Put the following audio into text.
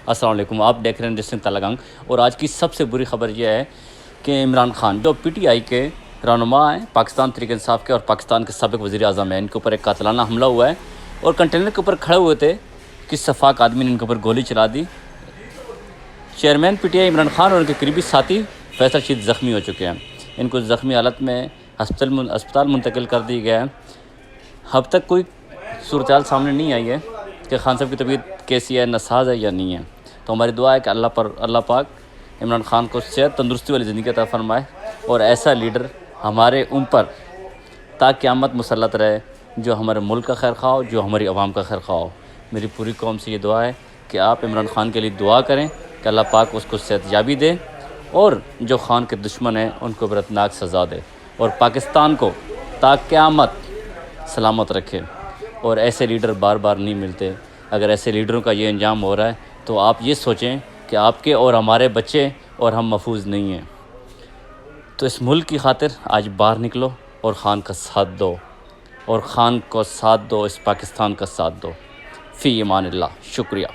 السلام علیکم، آپ دیکھ رہے ہیں ڈسٹرکٹ تلنگانگ، اور آج کی سب سے بری خبر یہ ہے کہ عمران خان جو پی ٹی آئی کے رہنما ہیں، پاکستان تحریک انصاف کے اور پاکستان کے سابق وزیر اعظم ہیں، ان کے اوپر ایک قاتلانہ حملہ ہوا ہے اور کنٹینر کے اوپر کھڑے ہوئے تھے کہ شفاق آدمی نے ان کے اوپر گولی چلا دی۔ Chairman P T I Imran Khan اور ان کے قریبی ساتھی فیصل رشید زخمی ہو چکے ہیں۔ ان کو زخمی حالت میں ہسپتال منتقل کر دی گیا ہے۔ اب تک کوئی صورتحال سامنے نہیں آئی ہے کہ خان صاحب کی طبیعت کیسی ہے، ناساز ہے یا نہیں ہے۔ تو ہماری دعا ہے کہ اللہ پاک عمران خان کو صحت تندرستی والی زندگی عطا فرمائے اور ایسا لیڈر ہمارے اوپر تا قیامت مسلط رہے جو ہمارے ملک کا خیر خواہ ہو، جو ہماری عوام کا خیر خواہ ہو۔ میری پوری قوم سے یہ دعا ہے کہ آپ عمران خان کے لیے دعا کریں کہ اللہ پاک اس کو صحت یابی دے اور جو خان کے دشمن ہیں ان کو عبرتناک سزا دے اور پاکستان کو تا قیامت سلامت رکھے۔ اور ایسے لیڈر بار بار نہیں ملتے۔ اگر ایسے لیڈروں کا یہ انجام ہو رہا ہے تو آپ یہ سوچیں کہ آپ کے اور ہمارے بچے اور ہم محفوظ نہیں ہیں۔ تو اس ملک کی خاطر آج باہر نکلو اور خان کا ساتھ دو، اور خان کو ساتھ دو، اس پاکستان کا ساتھ دو۔ فی امان اللہ۔ شکریہ۔